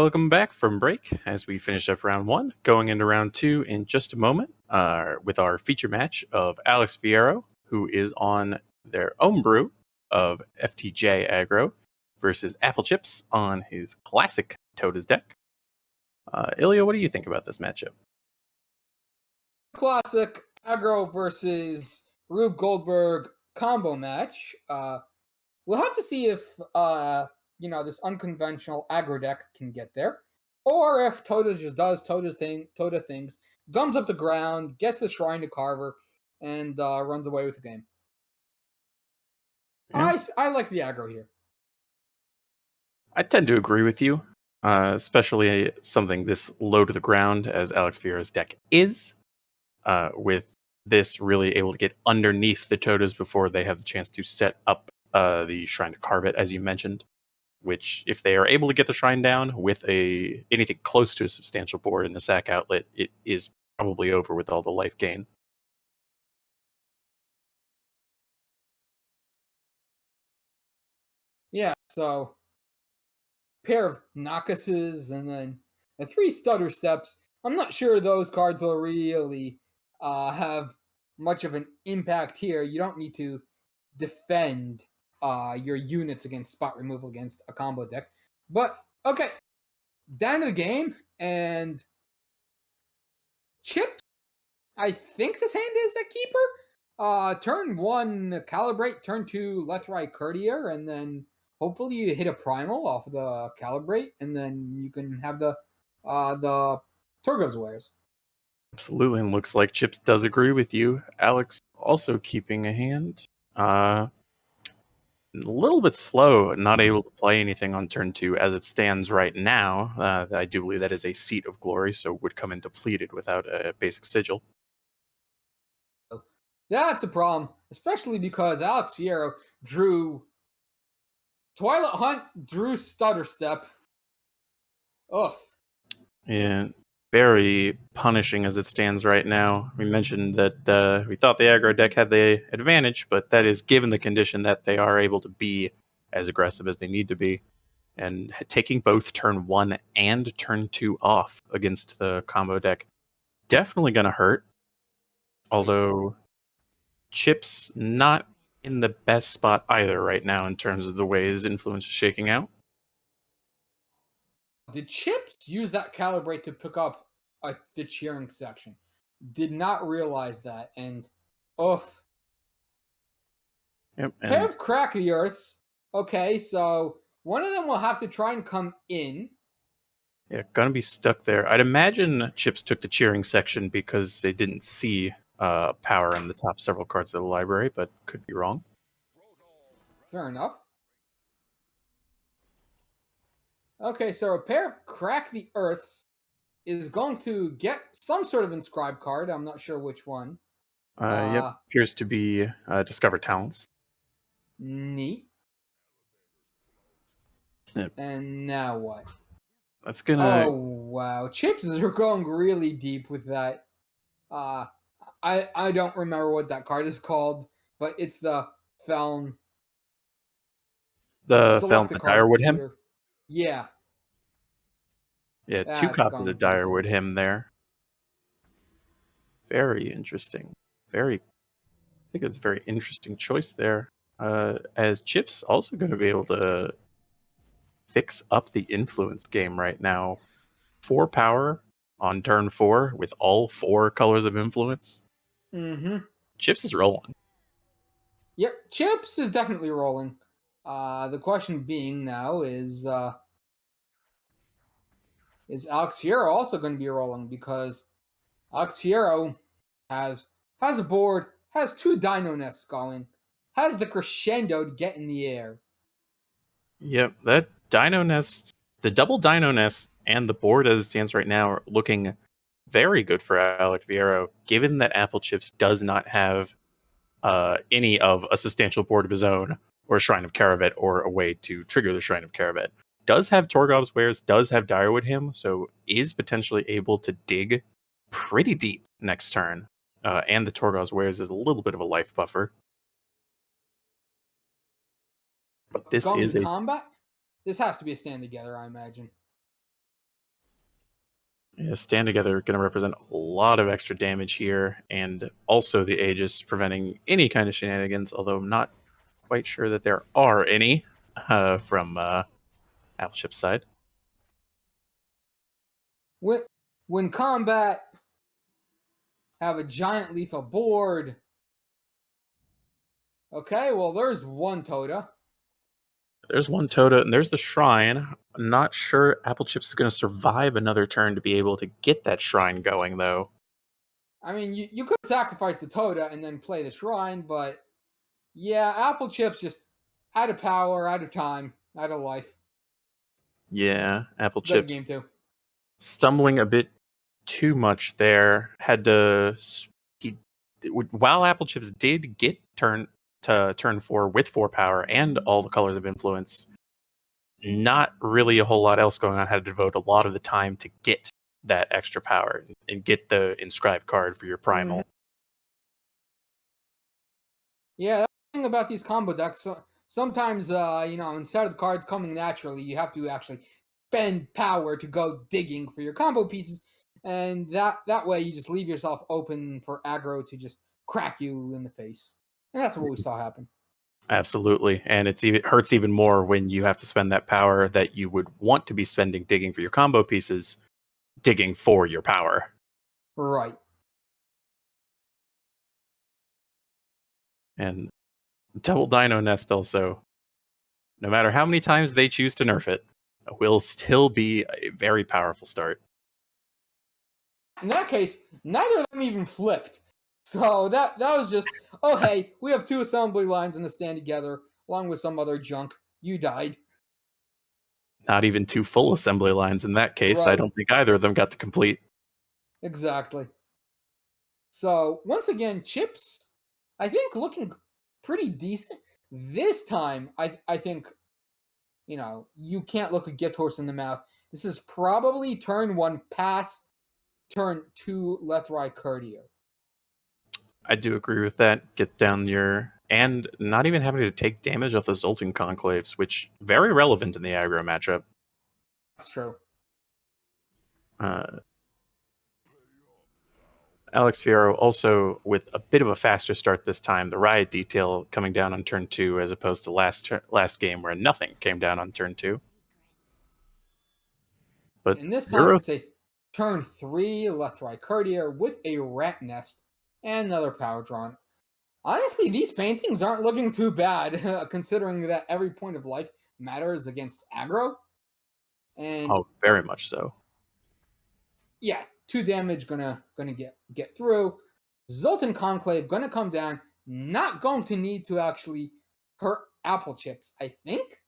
Welcome back from break as we finish up round one, going into round two in just a moment with our feature match of AlexFiero, who is on their own brew of FTJ aggro, versus Applechips on his classic Tota's deck. Ilya, what do you think about this matchup? Classic aggro versus Rube Goldberg combo match. We'll have to see if this unconventional aggro deck can get there, or if Tota just does Tota things, gums up the ground, gets the Shrine to Carver, and runs away with the game. Yeah. I like the aggro here. I tend to agree with you, especially something this low to the ground as AlexFiero's deck is. With this really able to get underneath the Totas before they have the chance to set up the Shrine to carve it, as you mentioned. Which, if they are able to get the Shrine down with anything close to a substantial board in the sack outlet, it is probably over with all the life gain. Yeah, so pair of Nakases and then the 3 Stutter Steps. I'm not sure those cards will really have much of an impact here. You don't need to defend your units against spot removal against a combo deck. But okay, down to the game, and Chip, I think this hand is a keeper. Turn 1 Calibrate, turn 2 Left Right Courtier, and then hopefully you hit a primal off of the Calibrate, and then you can have the Torgo's wares. Absolutely, and looks like Chips does agree with you. Alex also keeping a hand. A little bit slow, not able to play anything on turn two as it stands right now. I do believe that is a Seat of Glory, so would come in depleted without a basic sigil. That's a problem, especially because AlexFiero drew Twilight Hunt, drew Stutter Step. Ugh. And very punishing as it stands right now. We mentioned that we thought the aggro deck had the advantage, but that is given the condition that they are able to be as aggressive as they need to be. And taking both turn one and turn two off against the combo deck definitely going to hurt. Although Chip's not in the best spot either right now in terms of the way his influence is shaking out. Did Chips use that Calibrate to pick up the cheering section? Did not realize that, and oof. Yep, Pair and of Crack the Earths. Okay, so one of them will have to try and come in. yeah, gonna be stuck there. I'd imagine Chips took the cheering section because they didn't see power in the top several cards of the library, but could be wrong. Fair enough. Okay, so a pair of Crack the Earths is going to get some sort of inscribed card. I'm not sure which one. Yep, appears to be Discover Talents. Neat. Yep. And now what? That's gonna. Oh wow, Chips are going really deep with that. Uh I don't remember what that card is called, but it's the Feln. The Select a Felm card Direwood Hymn. tutor. Yeah, Yeah, two that's copies going of deep. Direwood Hymn there. Very interesting. I think it's a very interesting choice there. As Chip's also going to be able to fix up the influence game right now. 4 power on turn 4 with all 4 colors of influence. Mm-hmm. Chips is rolling. Yep, Chips is definitely rolling. The question being now is AlexFiero also going to be rolling, because AlexFiero has a board, has 2 Dino Nests going, has the Crescendo to get in the air. Yep, that Dino Nest, the double Dino Nest, and the board as it stands right now are looking very good for AlexFiero, given that Applechips does not have any of a substantial board of his own, or a Shrine of Caravet, or a way to trigger the Shrine of Caravet. Does have Torgov's Wares, does have Direwood Hymn, so is potentially able to dig pretty deep next turn. And the Torgov's Wares is a little bit of a life buffer. But this Going is to a combat, this has to be a stand together, I imagine. Yeah, stand together going to represent a lot of extra damage here, and also the Aegis preventing any kind of shenanigans. Although I'm not quite sure that there are any from Applechip's side. When when combat have a giant lethal board. Okay, well there's one Toda. There's one Tota, and there's the shrine. I'm not sure Applechips is going to survive another turn to be able to get that shrine going, though. I mean, you could sacrifice the Toda and then play the shrine, but yeah, Applechips just out of power, out of time, out of life. Yeah, Good Applechips game too. stumbling a bit too much there. Had to he while Applechips did get turn 4 with 4 power and all the colors of influence. Not really a whole lot else going on. Had to devote a lot of the time to get that extra power and get the inscribed card for your Mhm. primal. Yeah, that's the thing about these combo decks. So, sometimes, instead of the cards coming naturally, you have to actually spend power to go digging for your combo pieces, and that way you just leave yourself open for aggro to just crack you in the face, and that's what we saw happen. Absolutely, and it hurts even more when you have to spend that power that you would want to be spending digging for your combo pieces, digging for your power. Right. And Double Dino Nest also, no matter how many times they choose to nerf it, will still be a very powerful start. In that case, neither of them even flipped. So that was just, oh hey, we have two assembly lines in the stand together, along with some other junk. You died. Not even two full assembly lines in that case. I Right. don't think either of them got to complete. Exactly. So once again, chips, I think looking pretty decent. This time, I think you can't look a gift horse in the mouth. This is probably turn one past turn two Lethrai Courtier. I do agree with that. Get down your and not even having to take damage off the Zoltan conclaves, which very relevant in the aggro matchup. That's true. Uh, AlexFiero also with a bit of a faster start this time. The riot detail coming down on turn 2 as opposed to last game where nothing came down on turn 2. But And this time zero, it's a turn three Lethrai Courtier with a rat nest and another power drawn. Honestly, these paintings aren't looking too bad, considering that every point of life matters against aggro. And oh, very much so. yeah, 2 damage gonna get through. Zoltan Conclave gonna come down, not going to need to actually hurt Applechips, I think.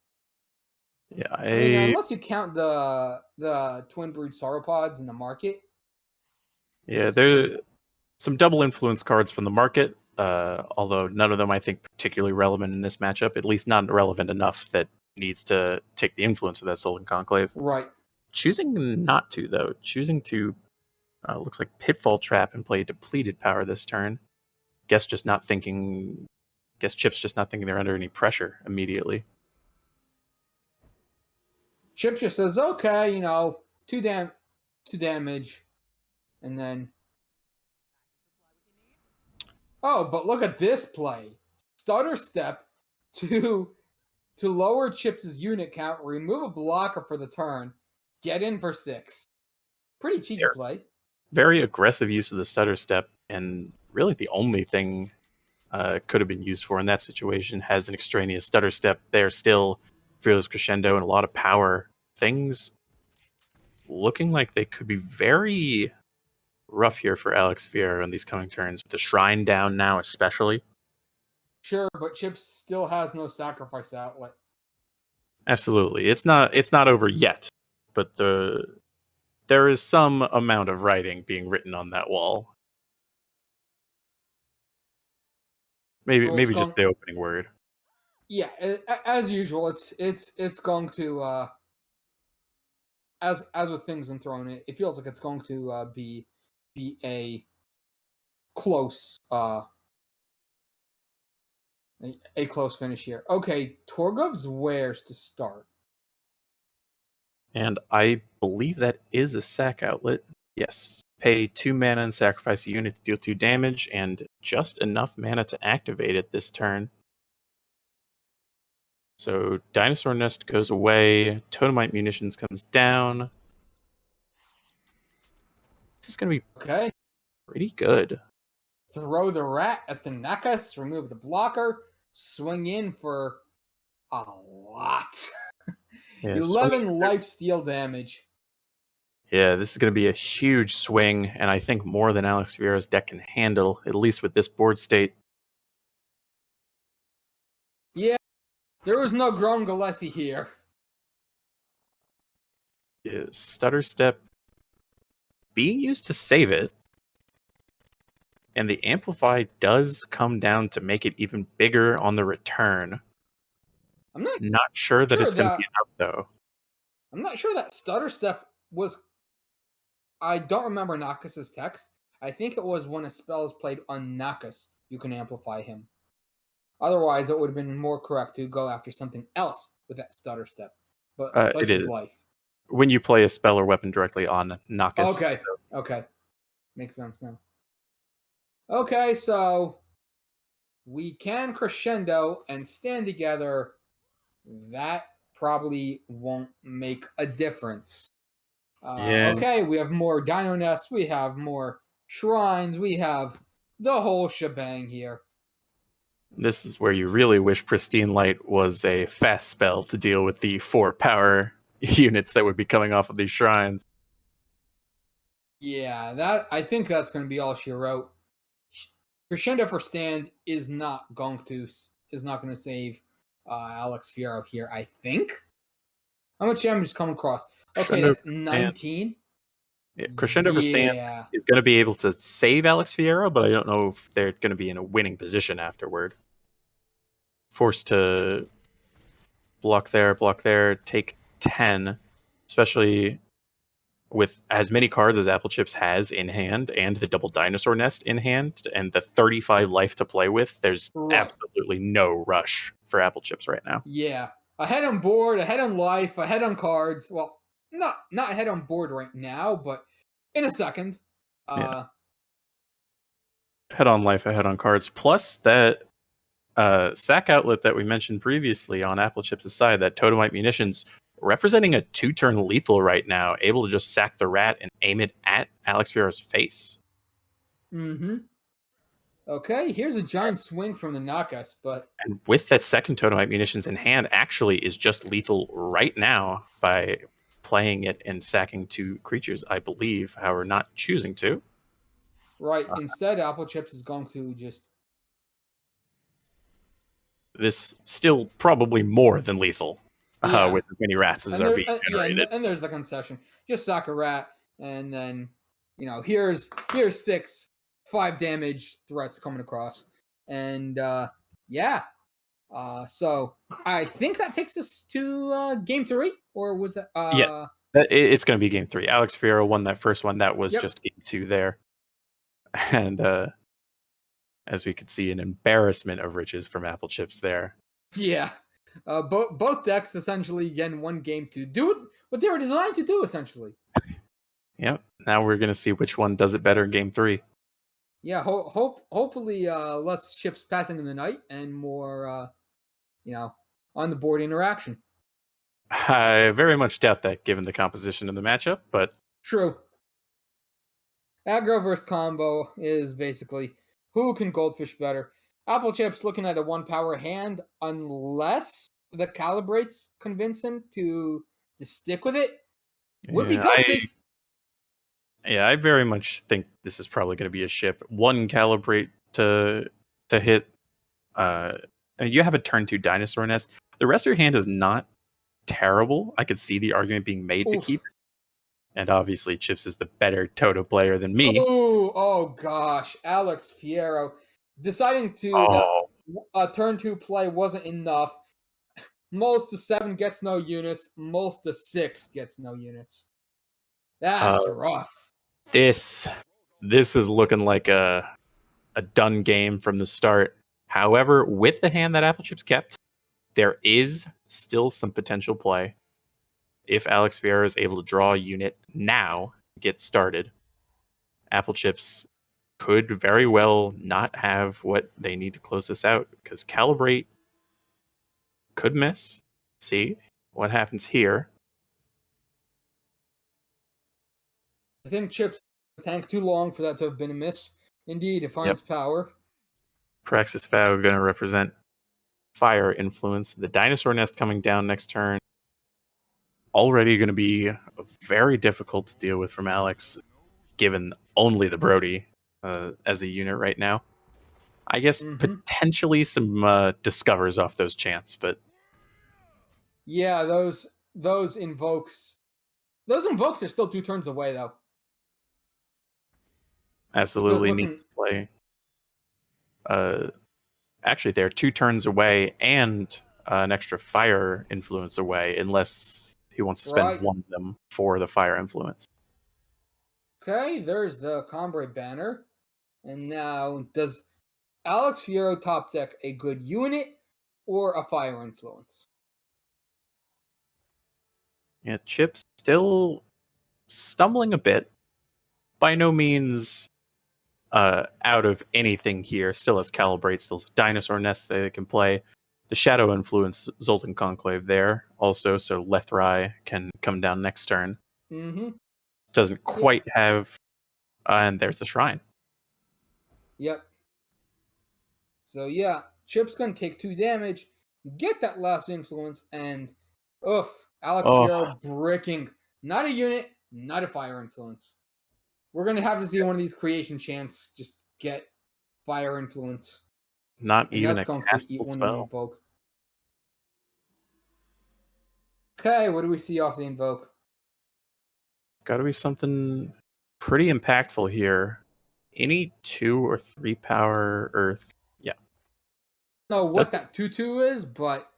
Yeah, I mean, unless you count the twin brood sauropods in the market. there some double influence cards from the market. Although none of them I think particularly relevant in this matchup. At least not relevant enough that needs to take the influence of that Sultan Conclave. Right. Choosing not to though, choosing to looks like Pitfall Trap and play depleted power this turn. Guess just not thinking. Guess Chip's just not thinking they're under any pressure immediately. Chip just says, okay, two damage, and then oh, but look at this play. Stutter step to lower Chips' unit count, remove a blocker for the turn, get in for 6. Pretty cheeky Very, play. very aggressive use of the stutter step, and really the only thing could have been used for in that situation has an extraneous stutter step. There still fearless crescendo and a lot of power. Things looking like they could be very rough here for AlexFiero in these coming turns, with the shrine down now, especially. Sure, but Chips still has no sacrifice outlet. Absolutely, it's not over yet, but there is some amount of writing being written on that wall. Maybe So it's maybe just going, the opening word. yeah, as usual. It's going to as with things in Throne, it feels like it's going to be a close a close finish here. Okay, Torgov's Wares to start. And I believe that is a sack outlet. Yes. Pay 2 mana and sacrifice a unit to deal 2 damage, and just enough mana to activate it this turn. So Dinosaur Nest goes away, Totemite Munitions comes down. This is going to be Okay. pretty good. Throw the rat at the Nakas, remove the blocker, swing in for a lot. Yeah, 11 life steal damage. Yeah, this is going to be a huge swing, and I think more than AlexFiero's deck can handle, at least with this board state. Yeah, there was no Grom Gillespie here. Is Stutter Step being used to save it, and the Amplify does come down to make it even bigger on the return. I'm not sure that sure it's going to that be enough, though. I'm not sure that Stutter Step was. I don't remember Nakas' text. I think it was when a spell is played on Nakas, you can amplify him. Otherwise, it would have been more correct to go after something else with that Stutter Step. But It such is is. life. When you play a spell or weapon directly on Nakas. Okay. Okay. Makes sense now. Okay, so we can crescendo and stand together. That probably won't make a difference. Yeah, Okay, we have more dino nests, we have more shrines, we have the whole shebang here. this is where you really wish Pristine Light was a fast spell to deal with the 4 power units that would be coming off of these shrines. Yeah, that I think that's going to be all she wrote. Crescendo for stand is not going to save AlexFiero here. I think. How much damage is coming across? Okay, Crescendo that's for Stand, 19. Crescendo for Stand Yeah, is going to be able to save AlexFiero, but I don't know if they're going to be in a winning position afterward. Forced to block there, take 10, especially with as many cards as Applechips has in hand and the double dinosaur nest in hand and the 35 life to play with, there's right. absolutely no rush for Applechips right now. Yeah, ahead on board, ahead on life, ahead on cards. Well, not ahead on board right now, but in a second. Yeah. Head on life, ahead on cards. Plus that sack outlet that we mentioned previously on Applechips' side, that Totemite Munitions, representing a 2-turn lethal right now, able to just sack the rat and aim it at AlexFiero's face. Mm-hmm. Okay, here's a giant swing from the Nakas, but And with that second Totemite Munitions in hand, actually is just lethal right now by playing it and sacking 2 creatures, I believe. However, not choosing to. right, instead Applechips is going to just This still probably more than lethal yeah. with as many rats as And are there, being yeah, generated. and there's the concession. Just sack a rat, and then here's 5 damage threats coming across, and yeah. So I think that takes us to game 3, or was that? Yes, it's going to be game 3. AlexFiero won that first one. That was Yep. just game 2 there. And as we could see, an embarrassment of riches from Applechips there. Yeah. Both decks essentially again won game 2. Do what they were designed to do essentially. Yep. Now we're going to see which one does it better in game 3. Yeah. Hopefully less ships passing in the night and more on the board interaction. I very much doubt that given the composition of the matchup, but True. Aggro versus combo is basically who can goldfish better. Applechips looking at a 1 power hand unless the calibrates convince him to stick with it. Would be yeah, gutsy. I very much think this is probably going to be a ship. 1 calibrate to hit. You have a turn 2 dinosaur nest. The rest of your hand is not terrible. I could see the argument being made to keep Oof. it. And obviously, Chips is the better Toto player than me. Oh gosh, AlexFiero deciding that Oh, a turn 2 play wasn't enough. Most to 7 gets no units. Most to 6 gets no units. uh, That's rough. this is looking like a done game from the start. However, with the hand that Applechips kept, there is still some potential play if AlexFiero is able to draw a unit now, get started. Applechips could very well not have what they need to close this out because Calibrate could miss. See what happens here. I think Chips tank too long for that to have been a miss. Indeed, it Yep. finds power. Praxis Vow going to represent fire influence. The dinosaur nest coming down next turn. Already going to be very difficult to deal with from Alex, given only the Brody as a unit right now. I guess potentially some discovers off those chants, but yeah, those invokes. Those invokes are still 2 turns away though. absolutely needs to play. Actually, they're 2 turns away and an extra fire influence away, unless he wants to spend one of them for the fire influence. Okay, there's the Combre banner. And now, does AlexFiero top deck a good unit or a fire influence? Yeah, Chip's still stumbling a bit. By no means out of anything here. Still has Calibrate, still has Dinosaur Nest that they can play. The Shadow influence Zoltan Conclave there also, so Lethrai can come down next turn. Doesn't quite have... and there's the Shrine. Yep. So yeah, Chip's gonna take 2 damage, get that last influence, and AlexFiero bricking. Not a unit, not a fire influence. We're gonna have to see one of these creation chants just get fire influence. Not and even that's a going to eat castable one spell. invoke. Okay, what do we see off the invoke? Gotta be something pretty impactful here. Any 2 or 3 power Earth. Yeah. Know what that 2/2 is, but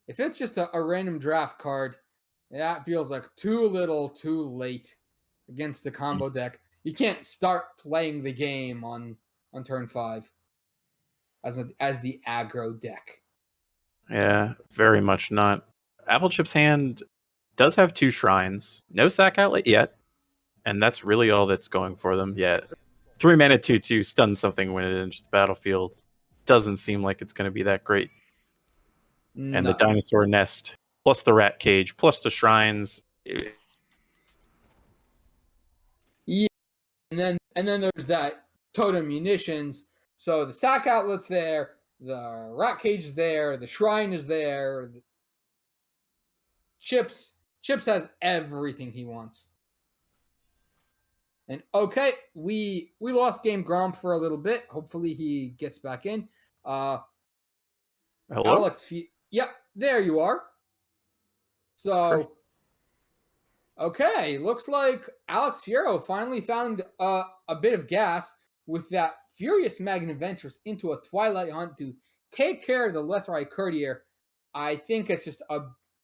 if it's just a random draft card, that feels like too little, too late against the combo deck. You can't start playing the game on turn 5 as the aggro deck. Yeah, very much not. Applechips' hand does have 2 shrines. No sack outlet yet. And that's really all that's going for them. Yeah. 3 mana 2/2 stun something when it enters the battlefield. Doesn't seem like it's going to be that great. No. And the dinosaur nest, plus the rat cage, plus the shrines. Yeah, and then there's that totem munitions. So the sack outlet's there, the rat cage is there, the shrine is there. Chips has everything he wants. And okay, we lost Game Gromp for a little bit. Hopefully he gets back in. Hello? Alex, yep, there you are. So, okay, looks like AlexFiero finally found a bit of gas with that Furious Magnet Ventures into a Twilight Hunt to take care of the Lethrai Courtier. I think it's just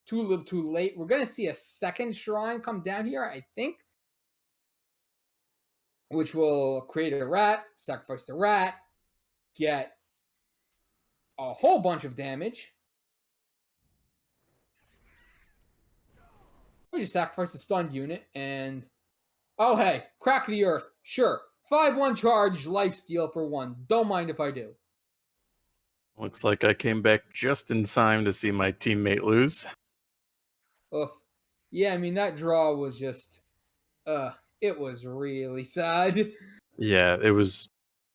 too little too late. We're going to see a second shrine come down here, I think, which will create a rat, sacrifice the rat, get a whole bunch of damage. We just sacrifice the stunned unit and... oh, hey, crack the earth. Sure. 5/1 charge, lifesteal for 1. Don't mind if I do. Looks like I came back just in time to see my teammate lose. Oof. Yeah, I mean, that draw was just... it was really sad. Yeah, it was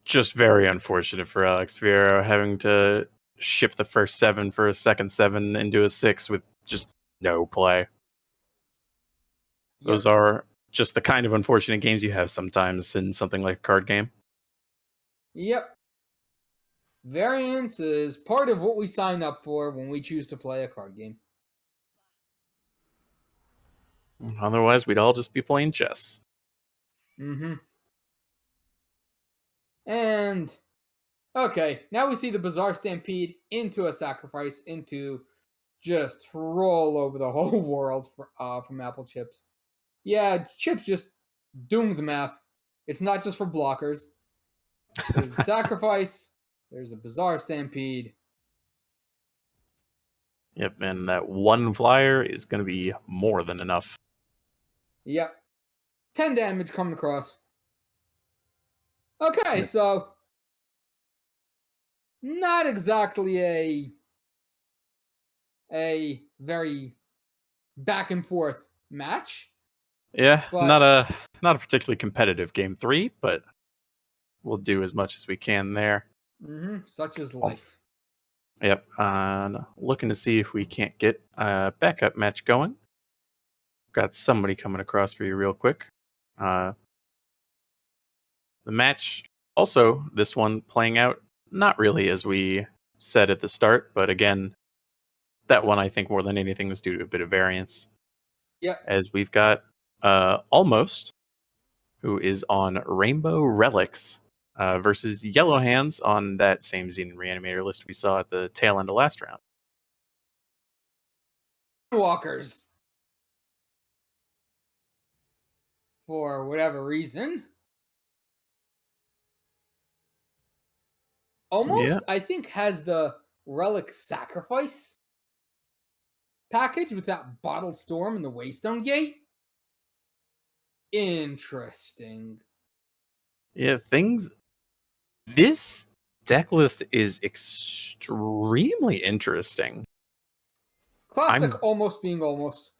just very unfortunate for AlexFiero having to ship the first 7 for a second 7 into a 6 with just no play. Those are just the kind of unfortunate games you have sometimes in something like a card game. Yep. Variance is part of what we sign up for when we choose to play a card game. Otherwise, we'd all just be playing chess. And... okay, now we see the Bizarre Stampede into a sacrifice, into just roll over the whole world from Applechips. Yeah, Chips just doomed the math. It's not just for blockers. There's a sacrifice. There's a Bizarre Stampede. Yep, and that 1 flyer is going to be more than enough. Yep. 10 damage coming across. Okay, Yeah. so not exactly a very back and forth match, Yeah, but not a particularly competitive game three, but we'll do as much as we can there. such is Um, life. yep. Looking to see if we can't get a backup match going. Got somebody coming across for you real quick. Uh, the match, also this one playing out not really as we said at the start, but again, that one I think more than anything was due to a bit of variance, Yep. as we've got almost who is on Rainbow Relics versus Yellow Hands on that same Xenon Reanimator list we saw at the tail end of last round. Walkers, for whatever reason, Yeah, almost I think has the relic sacrifice package with that bottled storm and the Waystone Gate. Interesting. yeah. Things. This deck list is extremely interesting. I'm Classic almost being almost.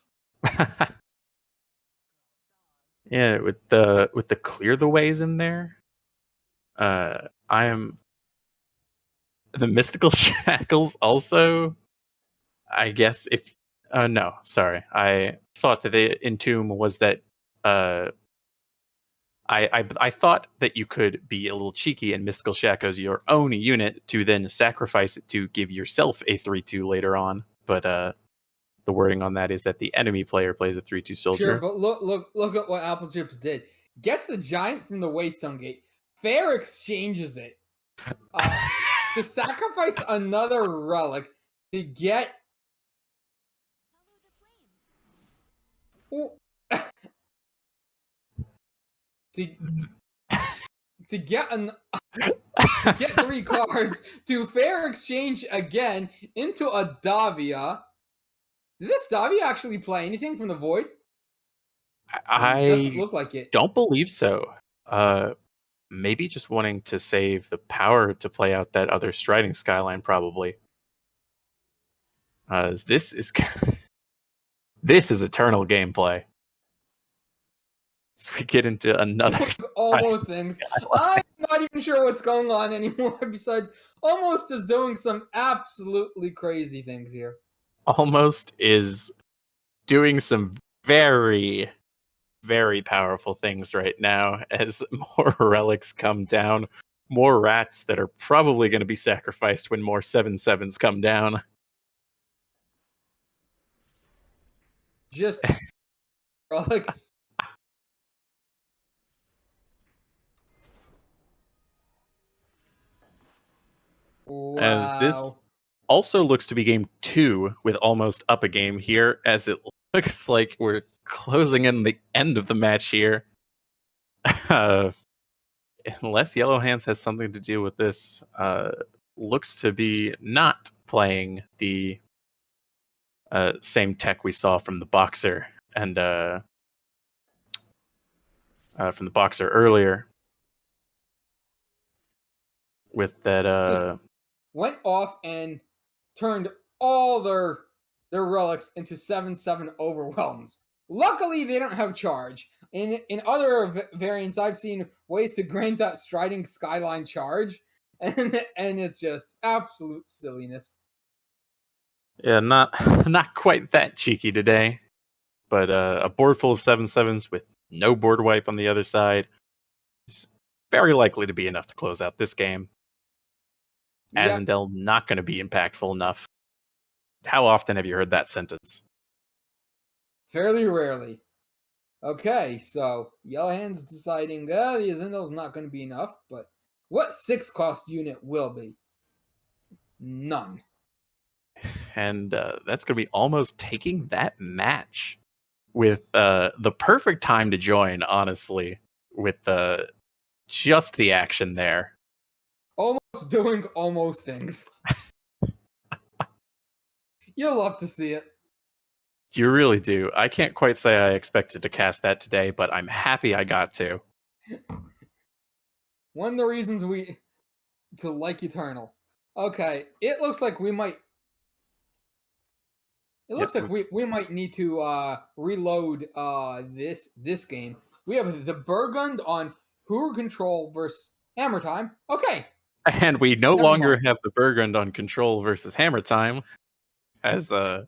yeah with the clear the ways in there. I am the mystical shackles also. I guess if no, sorry, I thought that the entomb was that. Uh, I thought that you could be a little cheeky and mystical shackles your own unit to then sacrifice it to give yourself a 3/2 later on, but the wording on that is that the enemy player plays a 3/2 Sure, soldier. but look at what Applechips did. Gets the giant from the Waystone Gate. Fair exchanges it. Uh to sacrifice another relic to get to to get an to get 3 cards to fair exchange again into a Davia. Did this Davia actually play anything from the void? It doesn't I look like it. don't believe so. Uh, Maybe just wanting to save the power to play out that other striding skyline, probably. This is this is eternal gameplay. So we get into another Doing almost things. I'm not even sure what's going on anymore. Besides, almost is doing some absolutely crazy things here. almost is doing some very very powerful things right now as more relics come down, more rats that are probably going to be sacrificed when more 7/7s come down. Just relics. As this Wow. also looks to be game two with almost up a game here, as it looks like we're closing in the end of the match here. Uh, unless Yellow Hands has something to do with this, looks to be not playing the same tech we saw from the boxer and from the boxer earlier with that. Just went off and turned all their relics into 7/7 overwhelms. Luckily, they don't have charge. In other variants, I've seen ways to grant that striding skyline charge, and it's just absolute silliness. Yeah, not not quite that cheeky today, but a board full of 7/7s with no board wipe on the other side is very likely to be enough to close out this game. Yep, Azendel not going to be impactful enough. How often have you heard that sentence? fairly rarely. Okay, so Yellowhand's deciding the Azendo's not going to be enough, but what 6 cost unit will be? None. And that's going to be almost taking that match with the perfect time to join, honestly, with just the action there. Almost doing almost things. You'll love to see it. You really do. I can't quite say I expected to cast that today, but I'm happy I got to. One of the reasons we to like Eternal. Okay, it looks like we might. It Yep. looks like we might need to reload this game. We have the Burgund on Hoover Control versus Hammer Time. Okay, And we no never longer mind. have the Burgund on Control versus Hammer Time as yeah,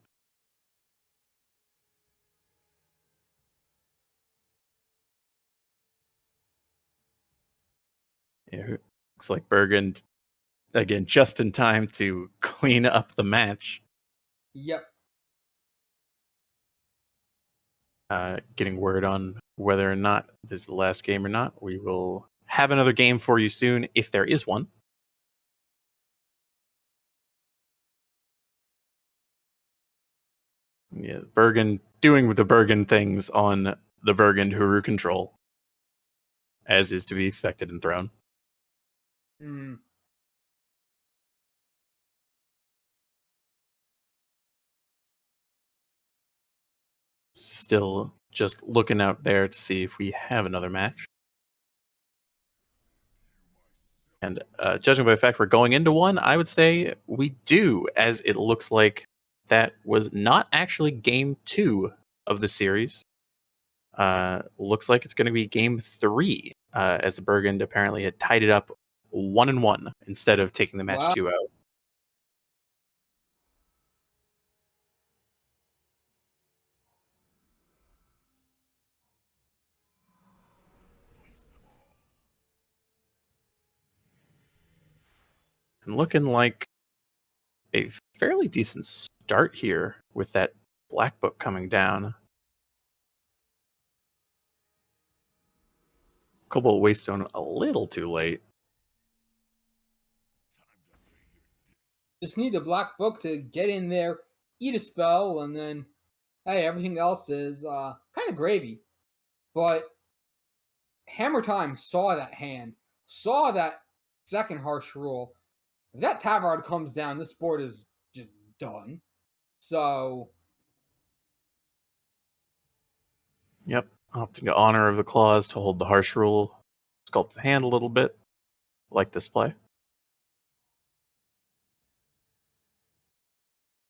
looks like Burgund again just in time to clean up the match. Yep. Getting word on whether or not this is the last game or not. We will have another game for you soon if there is one. Yeah, Bergen doing the Bergen things on the Bergen Huru control, as is to be expected in Throne. Mm. Still just looking out there to see if we have another match. And judging by the fact we're going into one, I would say we do, as it looks like that was not actually game 2 of the series. Looks like it's going to be game 3, as the Bergen apparently had tied it up 1-1 instead of taking the match Wow. 2 out. And looking like a fairly decent start here with that black book coming down. Cobalt Waystone a little too late. Just need the Black Book to get in there, eat a spell, and then hey, everything else is kind of gravy. But Hammer Time saw that hand, saw that second harsh rule. If that Tavard comes down, this board is just done. So Yep, opting to honor of the clause to hold the harsh rule, sculpt the hand a little bit. Like this play.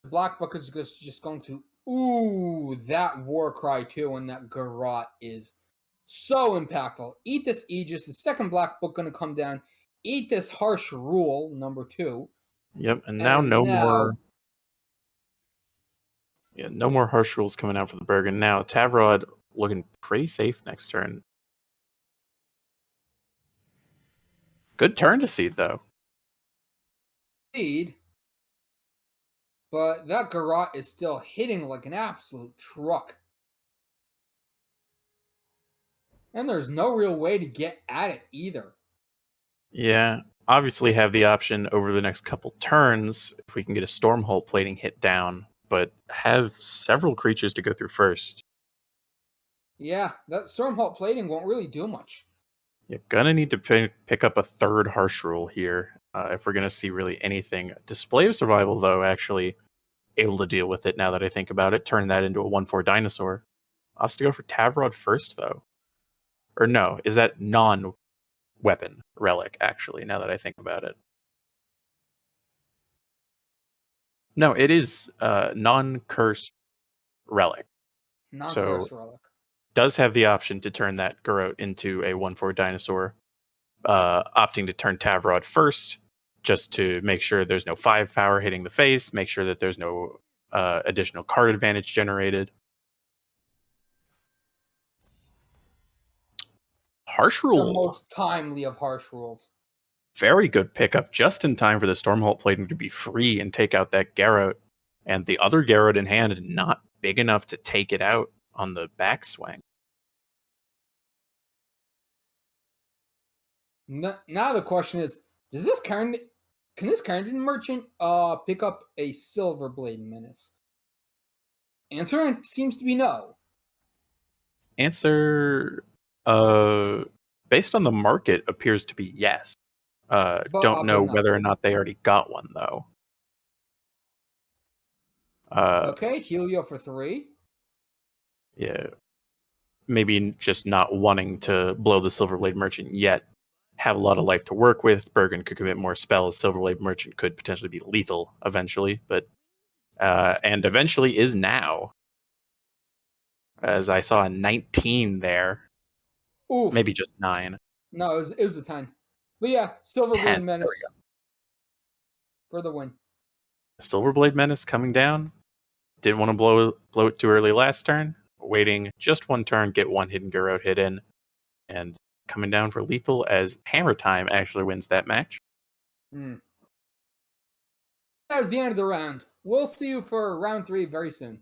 the Black Book is just going to ooh, that war cry too, and that garrote is so impactful. Eat this Aegis, the second Black Book gonna come down. Eat this harsh rule, number 2. Yep, and now And no now more. Yeah, no more harsh rules coming out for the Bergen. Now Tavrod looking pretty safe next turn. Good turn to seed though. lead, but that garrote is still hitting like an absolute truck. And there's no real way to get at it either. Yeah, obviously have the option over the next couple turns if we can get a Stormhold plating hit down, but have several creatures to go through first. Yeah, that Stormhawk plating won't really do much. You're gonna need to pick up a third harsh rule here if we're gonna see really anything. Display of Survival, though, actually able to deal with it now that I think about it. Turn that into a 1/4 dinosaur. Opts to go for Tavrod first, though. Or no, is that non-weapon relic, actually, now that I think about it? No, it is non-cursed relic. So Non-curse relic. does have the option to turn that Garrote into a 1/4 dinosaur. Opting to turn Tavrod first, just to make sure there's no 5 power hitting the face, make sure that there's no additional card advantage generated. Harsh The Rule. most timely of harsh rules. Very good pickup, just in time for the Stormholt plating to be free and take out that Garrote. And the other Garrote in hand not big enough to take it out on the backswing. Now the question is, does this Can this Carrington merchant pick up a Silver Blade Menace? Answer seems to be no. Answer, based on the market, appears to be yes. But Don't okay, know not whether or to. not they already got one though. Uh, Okay, Helio for 3. yeah, maybe just not wanting to blow the Silverblade Merchant yet, have a lot of life to work with. Bergen could commit more spells. Silverblade Merchant could potentially be lethal eventually, but and eventually is now. As I saw a 19 there, Oof. maybe just 9. No, it was a 10. But yeah, Silverblade 10. There we Menace go. for the win. Silverblade Menace coming down. Didn't want to blow it too early last turn. Waiting just one turn, get one Hidden Garrote hit in, and coming down for lethal as Hammer Time actually wins that match. That was the end of the round. We'll see you for round 3 very soon.